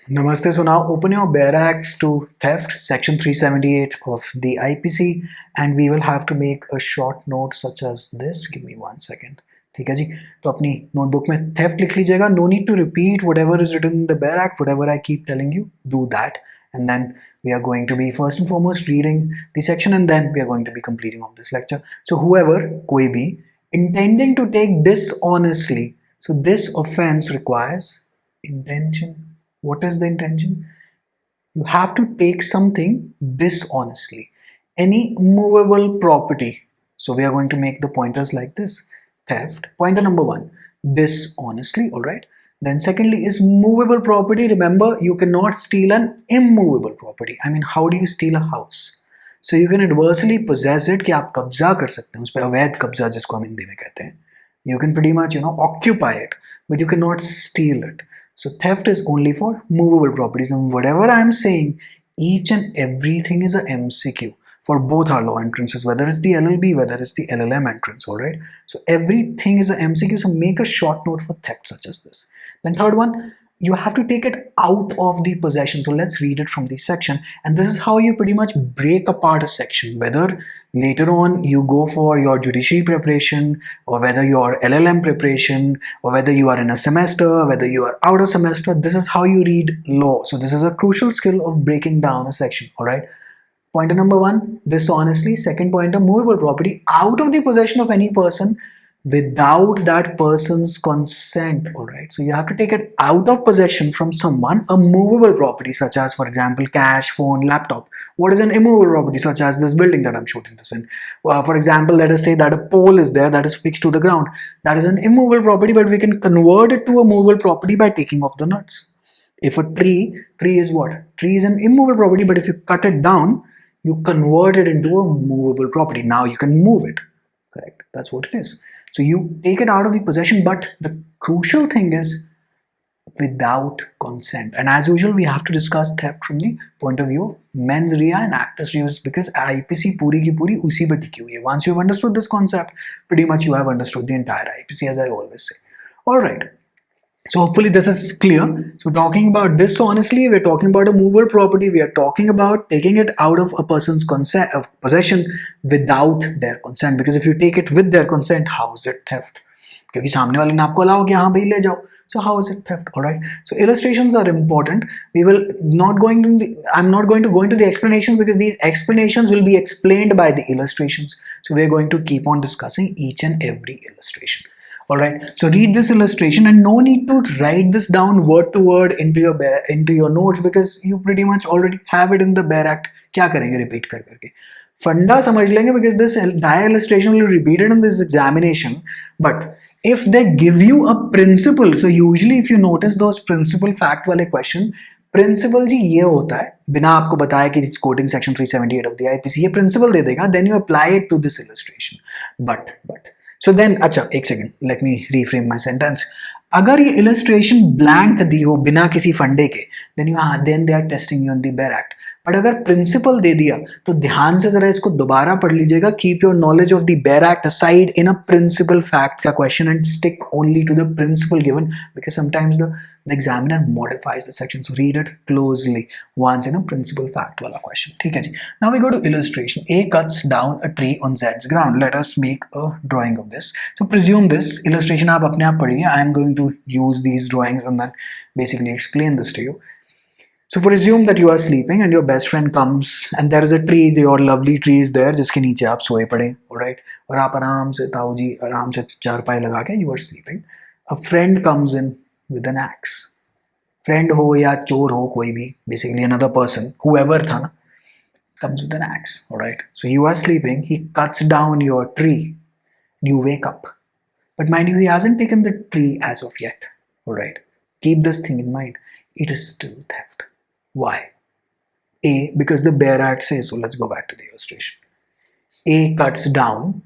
Namaste. So now open your bare axe to theft, section 378 of the IPC, and we will have to make a short note such as this. Give me 1 second. ठीक है जी, तो अपनी notebook में theft लिख लीजिएगा. No need to repeat whatever is written in the bare act. Whatever I keep telling you, do that, and then we are going to be first and foremost reading the section, and then we are going to be completing of this lecture. So whoever, कोई भी, intending to take dishonestly. So this offense requires intention. What is the intention? You have to take something dishonestly. Any movable property. So we are going to make the pointers like this. Theft. Pointer number 1. Dishonestly. Alright. Then secondly is movable property. Remember, you cannot steal an immovable property. I mean, how do you steal a house? So you can adversely possess it कि आप कब्जा कर सकते हैं उस पर, अवैध कब्जा जिसको हम हिंदी में कहते हैं. You can pretty much occupy it, but you cannot steal it. So theft is only for movable properties, and whatever I am saying, each and everything is a MCQ for both our law entrances, whether it's the LLB, whether it's the LLM entrance. All right. So everything is a MCQ. So make a short note for theft such as this. Then third one, you have to take it out of the possession. So let's read it from the section, and this is how you pretty much break apart a section, whether later on you go for your judiciary preparation, or whether your LLM preparation, or whether you are in a semester, whether you are out of semester. This is how you read law. So this is a crucial skill of breaking down a section. All right. Pointer number 1, dishonestly. Second pointer, movable property out of the possession of any person without that person's consent. All right, so you have to take it out of possession from someone, a movable property such as, for example, cash, phone, laptop. What is an immovable property such as this building that I'm shooting this in? For example, let us say that a pole is there that is fixed to the ground. That is an immovable property, but we can convert it to a movable property by taking off the nuts. If a tree is what? Tree is an immovable property, but if you cut it down, you convert it into a movable property. Now you can move it. Correct, that's what it is. So you take it out of the possession, but the crucial thing is without consent. And as usual, we have to discuss theft from the point of view of mens rea and actus reus, because IPC puri ki puri usi pe tiki hui hai. Once you have understood this concept, pretty much you have understood the entire IPC, as I always say. All right. So hopefully this is clear. So talking about dishonestly, we're talking about a movable property. We are talking about taking it out of a person's consent, possession without their consent. Because if you take it with their consent, how is it theft? क्योंकि सामने वाले ने आपको allow किया, हाँ भाई ले जाओ. So how is it theft? All right. So illustrations are important. We will not going to. I'm not going to go into the explanations because these explanations will be explained by the illustrations. So we're going to keep on discussing each and every illustration. Alright, so read this illustration, and no need to write this down word to word into your notes, because you pretty much already have it in the bare act. क्या करेंगे repeat कर करके फंडा समझ लेंगे, because this entire illustration will be repeated in this examination. But if they give you a principle, so usually if you notice those principle fact वाले question, principle जी ये होता है, बिना आपको बताया कि it's quoting section 378 of the IPC, ये प्रिंसिपल दे देगा, then you apply it to this illustration. But so then, अच्छा एक second, let me reframe my sentence. अगर ये इलस्ट्रेशन ब्लैंक दी हो बिना किसी फंडे के, then they are testing you on the bare act. But अगर प्रिंसिपल दे दिया तो ध्यान से जरा इसको दोबारा पढ़ लीजिएगा. Keep your knowledge of the bare act aside in a principle fact का question and stick only to the principle given, because sometimes the examiner modifies the section. So read it closely once in a principal fact wala question. ठीक है जी. Now we go to illustration. A cuts down a tree on Z's ground. Let us make a drawing of this. So presume this illustration आप अपने आप पढ़िए. I am going to use these drawings and then basically explain this to you. So presume that you are sleeping and your best friend comes and there is a tree, your lovely tree is there जिसके नीचे आप सोए पड़े, alright? और आप आराम से ताऊ जी आराम से चारपाई लगा के you are sleeping. A friend comes in with an axe. Friend हो या चोर हो कोई भी, basically another person, whoever था ना, comes with an axe, alright? So you are sleeping, he cuts down your tree, you wake up. But mind you, he hasn't taken the tree as of yet, alright? Keep this thing in mind, it is still theft. Why? A, because the bare act says so. Let's go back to the illustration. A cuts down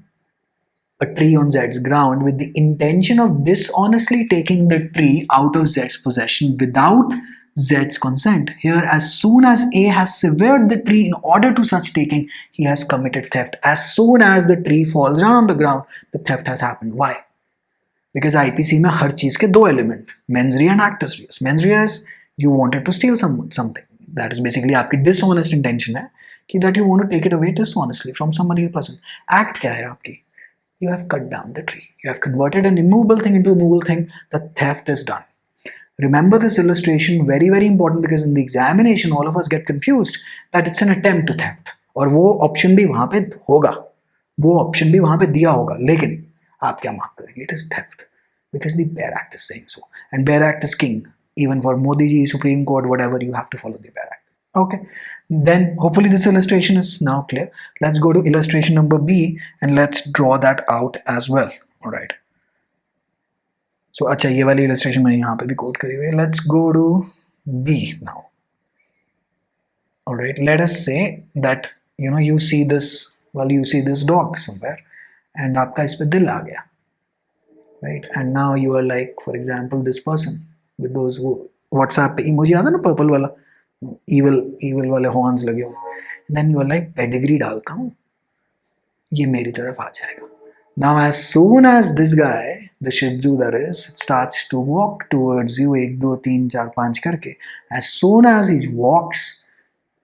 a tree on Z's ground with the intention of dishonestly taking the tree out of Z's possession without Z's consent. Here, as soon as A has severed the tree in order to such taking, he has committed theft. As soon as the tree falls down on the ground, the theft has happened. Why? Because IPC में हर चीज के दो element, mens rea and actus reus. Mens rea is you wanted to steal something. That is basically आपकी dishonest intention है कि that you want to take it away dishonestly from somebody person. Act क्या है आपकी? You have cut down the tree. You have converted an immovable thing into a movable thing. The theft is done. Remember this illustration, very very important, because in the examination all of us get confused that it's an attempt to theft. और वो option भी वहाँ पे होगा, वो option भी वहाँ पे दिया होगा, लेकिन आप क्या मार्क करेंगे? It is theft because the Bear Act is saying so, and Bear Act is king. Even for Modi ji, Supreme Court, whatever, you have to follow the Bear Act. Okay, then hopefully this illustration is now clear. Let's go to illustration number B and let's draw that out as well. All right. So अच्छा, ये वाली illustration मैंने यहाँ पे भी quote करी हुई है. Let's go to B now. All right. Let us say that you see this dog somewhere, and आपका इस पे दिल आ गया, right? And now you are like, for example, this person with those WhatsApp पे emoji आता है ना, purple वाला, evil वाले horns लगे हुए. Then you are like, pedigree डालता हूँ, ये मेरी तरफ आ जाएगा. Now as soon as this guy, the Shih Tzu that is, starts to walk towards you, 1, 2, 3, 4, 5 करके, as soon as he walks,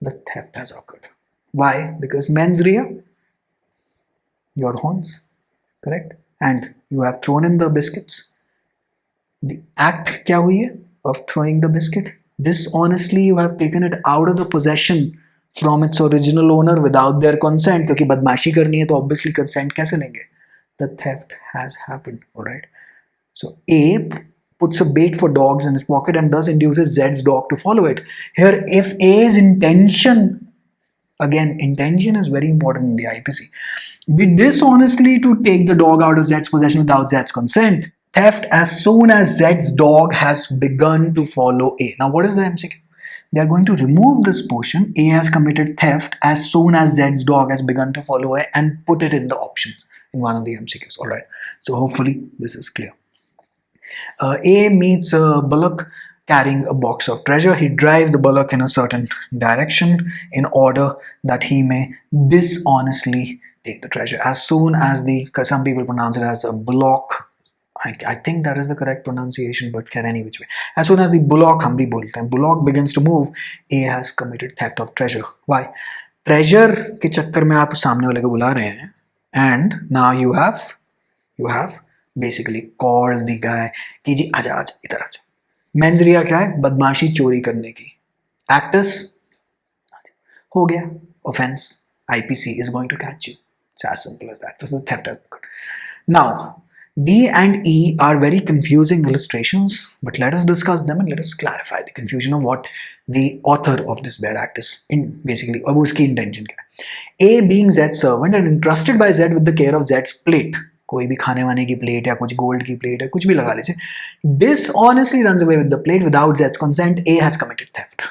the theft has occurred. Why? Because mens rea, your horns, correct? And you have thrown in the biscuits. The act क्या हुई है of throwing the biscuit? Dishonestly, you have taken it out of the possession from its original owner without their consent. क्योंकि बदमाशी करनी है तो obviously consent कैसे लेंगे? The theft has happened. All right. So A puts a bait for dogs in his pocket and thus induces Z's dog to follow it. Here, if A's intention, again, intention is very important in the IPC, be dishonestly to take the dog out of Z's possession without Z's consent, theft as soon as Z's dog has begun to follow A. Now, what is the MCQ? They are going to remove this portion. A has committed theft as soon as Z's dog has begun to follow A and put it in the option in one of the MCQs. All right. So hopefully this is clear. A meets a bullock carrying a box of treasure. He drives the bullock in a certain direction in order that he may dishonestly take the treasure. As soon as some people pronounce it as a bullock. I think that is the correct pronunciation, but can any which way. As soon as the bullock, हम भी बोलते हैं, bullock begins to move, A has committed theft of treasure. Why? Treasure के चक्कर में आप सामने वाले को बुला रहे हैं, and now you have basically called the guy कि जी आजा आजा इधर आजा. Mens rea क्या है? बदमाशी चोरी करने की. Actus हो गया, offense. IPC is going to catch you. It's as simple as that. So the theft has occurred. Now D and E are very confusing illustrations, but let us discuss them and let us clarify the confusion of what the author of this Bear Act is in basically, अब उसकी intention क्या है. A being Z's servant and entrusted by Z with the care of Z's plate, कोई भी खाने वाने की plate या कुछ गोल्ड की प्लेट है, कुछ भी लगा लीजिए, dishonestly runs away with the plate without Z's consent, A has committed theft.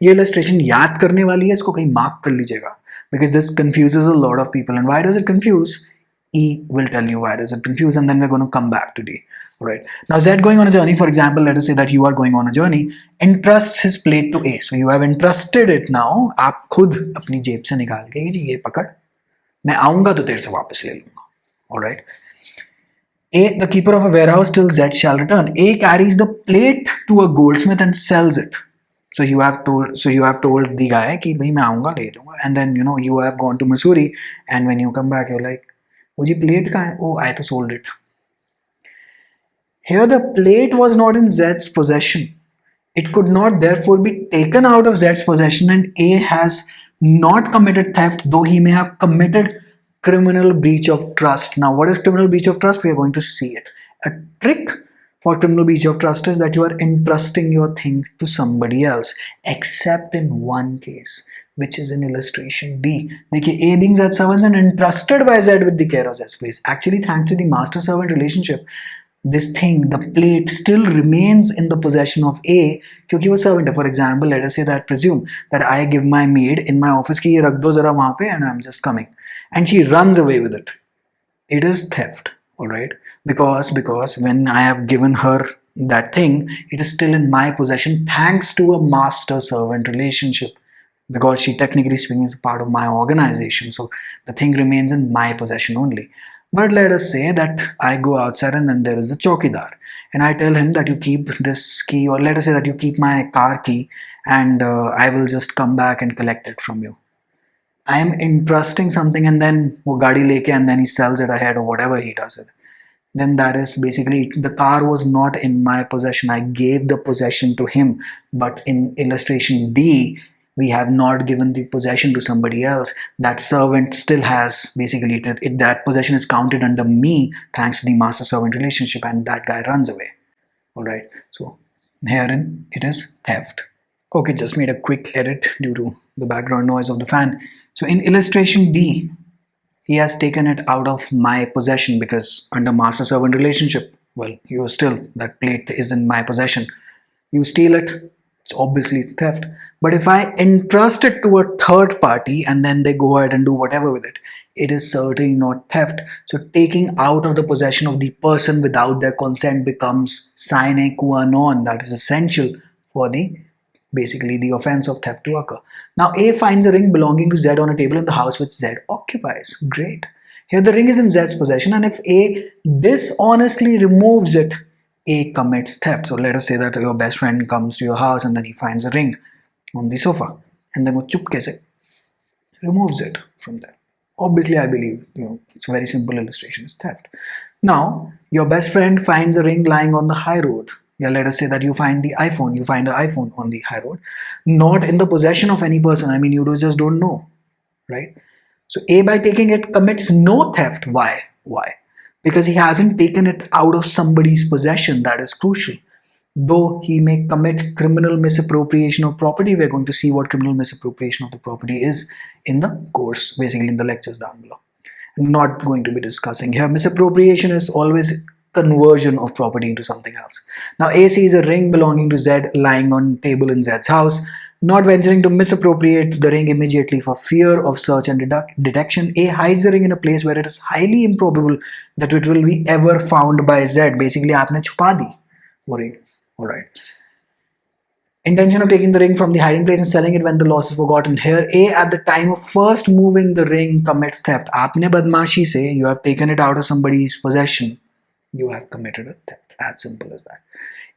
ये illustration याद करने वाली है, इसको कहीं mark कर लीजिएगा, because this confuses a lot of people. And why does it confuse? E will tell you why does it confuse, and then we're going to come back to D. Right. Now Z going on a journey, for example, let us say that you are going on a journey, entrusts his plate to A. So you have entrusted it now. आप खुद अपनी जेब से निकाल के जी ये पकड़, मैं आऊँगा तो तेरे से वापस ले लूँगा. All right. A, the keeper of a warehouse till Z shall return. A carries the plate to a goldsmith and sells it. So you have told the guy कि भाई मैं आऊँगा ले लूँगा, and then you have gone to Missouri, and when you come back you're like, वो जी plate कहाँ है? Oh, I तो sold it. Here the plate was not in Z's possession. It could not therefore be taken out of Z's possession, and A has not committed theft, though he may have committed criminal breach of trust. Now, what is criminal breach of trust? We are going to see it. A trick for criminal breach of trust is that you are entrusting your thing to somebody else, except in one case, which is in illustration D. देखिए, A being Z's servant and entrusted by Z with the care of Z's place. Actually, thanks to the master-servant relationship, this thing, the plate, still remains in the possession of A क्योंकि वो servant है. For example, let us say that presume that I give my maid in my office कि ये रख दो जरा वहाँ पे, and I'm just coming, and she runs away with it. It is theft, all right? Because when I have given her that thing, it is still in my possession thanks to a master-servant relationship. Because she technically speaking is a part of my organization, so the thing remains in my possession only. But let us say that I go outside and then there is a chowkidar, and I tell him that you keep this key, or let us say that you keep my car key, and I will just come back and collect it from you. I am entrusting something, and then वो गाड़ी लेके and then he sells it ahead or whatever he does it. Then that is basically, the car was not in my possession. I gave the possession to him. But in illustration D, we have not given the possession to somebody else. That servant still has basically that possession is counted under me thanks to the master servant relationship, and that guy runs away. All right. So herein it is theft. Okay, just made a quick edit due to the background noise of the fan. So in illustration D, he has taken it out of my possession because under master servant relationship, well, you still, that plate is in my possession. You steal it, it's theft. But if I entrust it to a third party and then they go ahead and do whatever with it, it is certainly not theft. So taking out of the possession of the person without their consent becomes sine qua non, that is essential for the basically the offense of theft to occur. Now A finds a ring belonging to Z on a table in the house which Z occupies. Great. Here the ring is in Z's possession, and if A dishonestly removes it, A commits theft. So let us say that your best friend comes to your house and then he finds a ring on the sofa, and then वो चुपके से removes it from there. Obviously, I believe, it's a very simple illustration, it's theft. Now, your best friend finds a ring lying on the high road. Yeah, let us say that you find an iPhone on the high road, not in the possession of any person. I mean, you just don't know, right? So A, by taking it, commits no theft. Why? Because he hasn't taken it out of somebody's possession. That is crucial. Though he may commit criminal misappropriation of property, we're going to see what criminal misappropriation of the property is in the course, basically in the lectures down below. I'm not going to be discussing here. Misappropriation is always conversion of property into something else. Now A sees a ring belonging to Z lying on table in Z's house. Not venturing to misappropriate the ring immediately for fear of search and detection, A hides the ring in a place where it is highly improbable that it will be ever found by Z. Basically, आपने छुपा दी वो ring. All right. Intention of taking the ring from the hiding place and selling it when the loss is forgotten. Here, A at the time of first moving the ring commits theft. आपने बदमाशी से, you have taken it out of somebody's possession. You have committed a theft. As simple as that.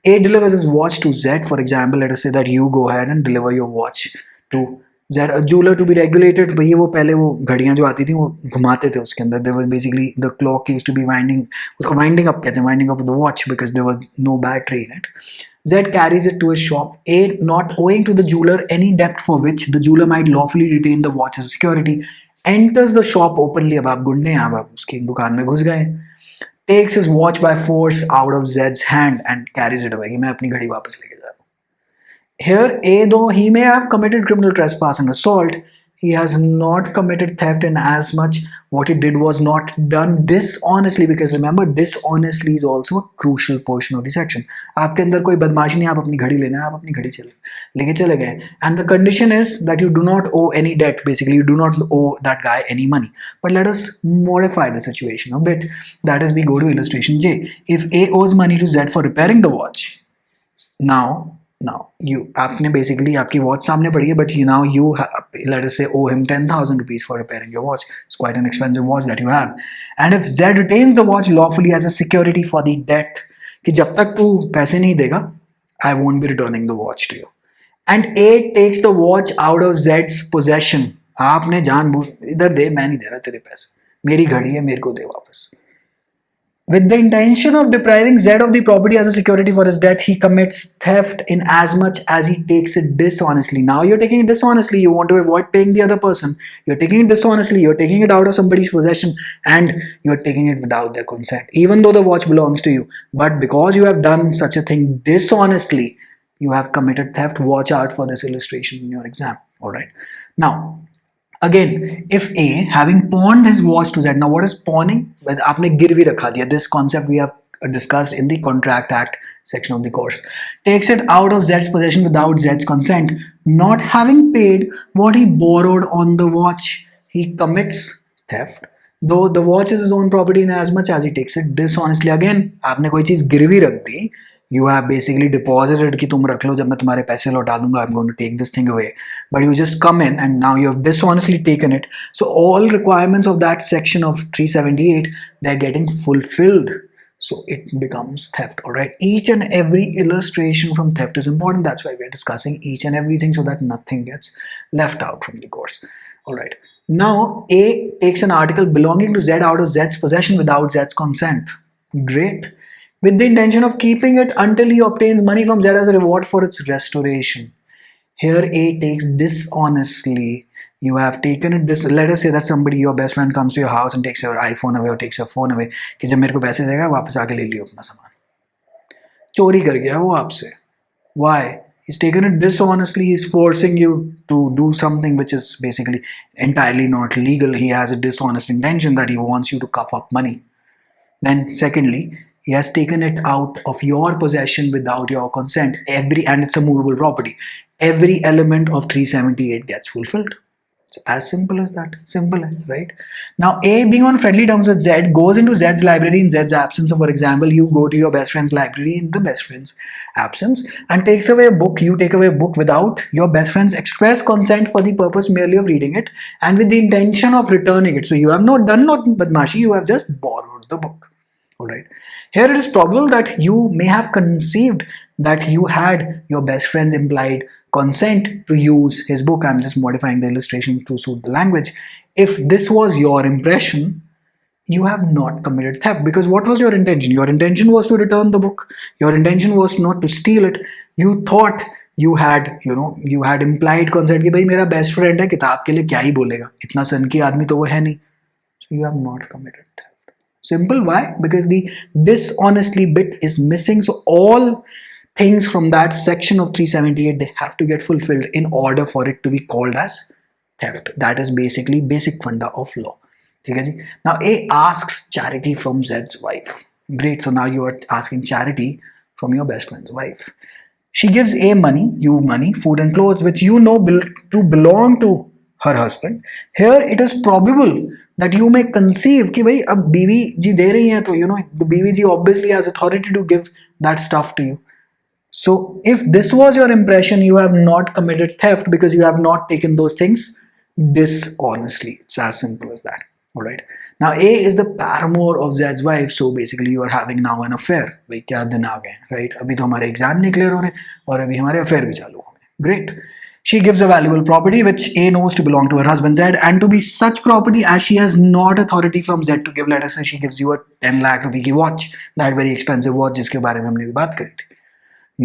A delivers his watch to Z. For example, let us say that you go ahead and deliver your watch to Z. A jeweler to be regulated. भैया वो पहले वो घड़ियाँ जो आती थी वो घुमाते थे उसके अंदर. There was basically the clock used to be winding. उसको winding up कहते हैं, winding up the watch because there was no battery in it. Z carries it to his shop. A, not owing to the jeweler any debt for which the jeweler might lawfully retain the watch as security, enters the shop openly. अब आप गुंडे हैं, अब आप उसकी दुकान में घुस गए. Takes his watch by force out of Z's hand and carries it away. मैं अपनी घड़ी वापस लेके जा रहा हूँ. Here, A, though he may have committed criminal trespass and assault, he has not committed theft in as much what he did was not done dishonestly, because remember, dishonestly is also a crucial portion of the section. आपके अंदर कोई बदमाशी नहीं, आप अपनी घड़ी लेना है, आप अपनी घड़ी लेके चले गए. And the condition is that you do not owe any debt. Basically, you do not owe that guy any money. But let us modify the situation a bit. That is, we go to illustration J. If A owes money to Z for repairing the watch, now you आपने basically आपकी watch सामने पड़ी है, but you let us say owe him 10,000 rupees for repairing your watch. It's quite an expensive watch that you have. And if Z retains the watch lawfully as a security for the debt, कि जब तक तू पैसे नहीं देगा, I won't be returning the watch to you. And A takes the watch out of Z's possession. आपने जानबूझ इधर दे, मैं नहीं दे रहा तेरे पैसे, मेरी घड़ी है, मेरे को दे वापस. With the intention of depriving Z of the property as a security for his debt, he commits theft in as much as he takes it dishonestly. Now you're taking it dishonestly, you want to avoid paying the other person. You're taking it dishonestly, you're taking it out of somebody's possession, and you're taking it without their consent, even though the watch belongs to you. But because you have done such a thing dishonestly, you have committed theft. Watch out for this illustration in your exam. All right. Now, again, if A, having pawned his watch to Z, now what is pawning? Well, आपने गिरवी रखा दिया. This concept we have discussed in the Contract Act section of the course. Takes it out of Z's possession without Z's consent, not having paid what he borrowed on the watch, he commits theft. Though the watch is his own property in as much as he takes it dishonestly. Again, आपने कोई चीज गिरवी रख दी. You have basically deposited कि तुम रख लो, जब मैं तुम्हारे पैसे लौटा दूंगा, I'm going to take this thing away. But you just come in and now you have dishonestly taken it. So all requirements of that section of 378, they're getting fulfilled. So it becomes theft. All right. Each and every illustration from theft is important. That's why we're discussing each and everything so that nothing gets left out from the course. All right. Now A takes an article belonging to Z out of Z's possession without Z's consent. Great. With the intention of keeping it until he obtains money from Z as a reward for its restoration. Here A takes dishonestly. You have taken it this. Let us say that somebody, your best friend, comes to your house and takes your iPhone away or takes your phone away. कि जब मेरे को पैसे देगा वापस आके ले लियो अपना सामान. चोरी कर गया वो आपसे. Why? He's taken it dishonestly. He's forcing you to do something which is basically entirely not legal. He has a dishonest intention that he wants you to cough up money. Then secondly, he has taken it out of your possession without your consent. And it's a movable property. Every element of 378 gets fulfilled. It's as simple as that. Simple, right? Now, A, being on friendly terms with Z, goes into Z's library in Z's absence. So, for example, you go to your best friend's library in the best friend's absence and takes away a book. You take away a book without your best friend's express consent for the purpose merely of reading it and with the intention of returning it. So, you have not done not badmashi, you have just borrowed the book. All right. Here it is probable that you may have conceived that you had your best friend's implied consent to use his book. I'm just modifying the illustration to suit the language. If this was your impression, you have not committed theft, because what was your intention? Your intention was to return the book. Your intention was not to steal it. You thought you had implied consent कि भाई मेरा best friend है, किताब के लिए क्या ही बोलेगा, इतना सन की आदमी तो वो है नहीं. So you have not committed theft. Simple. Why? Because the dishonestly bit is missing. So all things from that section of 378, they have to get fulfilled in order for it to be called as theft. That is basically basic funda of law. Okay? Now A asks charity from Z's wife. Great. So now you are asking charity from your best friend's wife. She gives A money, you money, food and clothes, which you know to belong to her husband. Here it is probable that you may conceive कि भाई अब बीवी जी दे रही हैं तो the बीवी जी obviously has authority to give that stuff to you. So if this was your impression, you have not committed theft because you have not taken those things dishonestly. It's as simple as that. All right. Now A is the paramour of Z's wife, so basically you are having now an affair. भाई क्या दिन आ गए, right? अभी तो हमारे exam नहीं clear हो रहे और अभी हमारे अफेयर भी चालू हो गए. Great. She gives a valuable property which A knows to belong to her husband Z, and to be such property as she has not authority from Z to give. Let us say she gives you a 10 lakh rupee की watch, that very expensive watch जिसके बारे में हमने भी बात करी थी.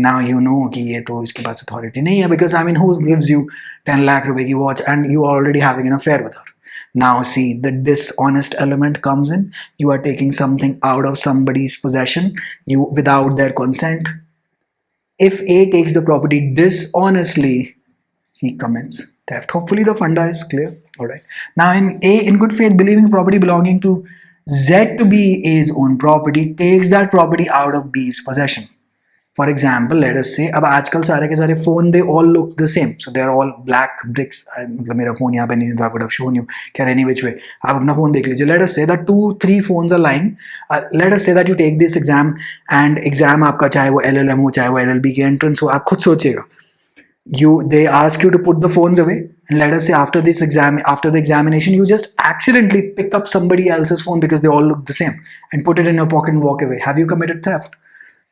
Now you know कि ये तो इसके पास authority नहीं है, because I mean who gives you 10 lakh rupee की watch and you are already having an affair with her. Now see, the dishonest element comes in. You are taking something out of somebody's possession without their consent. If A takes the property dishonestly, he commits theft. Hopefully the funda is clear. All right. Now in A, in good faith, believing property belonging to Z to be A's own property, takes that property out of B's possession. For example, let us say, अब आजकल सारे के सारे phone, they all look the same. So they are all black bricks. मतलब मेरा phone यहाँ पे नहीं था, I would have shown you. Can any which way? आप अपना phone देख लीजिए. Let us say that 2-3 phones are lying. Let us say that you take this exam and exam आपका चाहे वो LLM हो चाहे वो LLB की entrance हो, आप खुद सोचिएगा. They ask you to put the phones away, and let us say after the examination, you just accidentally pick up somebody else's phone because they all look the same and put it in your pocket and walk away. Have you committed theft?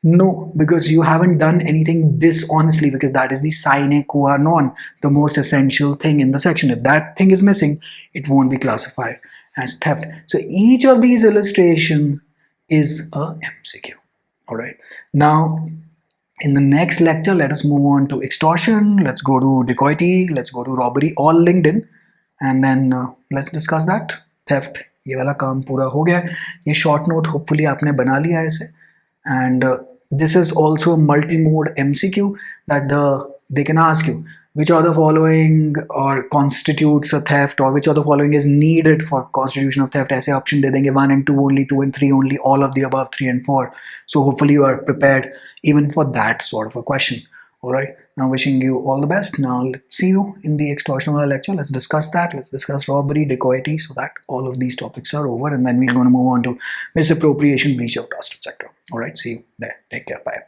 No, because you haven't done anything dishonestly, because that is the sine qua non, the most essential thing in the section. If that thing is missing, it won't be classified as theft. So each of these illustrations is a MCQ. All right. Now, in the next lecture, let us move on to extortion. Let's go to dacoity. Let's go to robbery, all linked in. And then let's discuss that. Theft. ये वाला काम पूरा हो गया. ये short note hopefully आपने बना लिया है इसे. And this is also a multi-mode MCQ that they can ask you which of the following or constitutes a theft, or which of the following is needed for constitution of theft. ऐसे option दे देंगे 1 and 2 only, 2 and 3 only, all of the above 3 and 4. So hopefully you are prepared even for that sort of a question. All right. Now wishing you all the best. Now let's see you in the extortion lecture. Let's discuss that. Let's discuss robbery, dacoity, so that all of these topics are over, and then we're going to move on to misappropriation, breach of trust, etc. All right. See you there. Take care. Bye.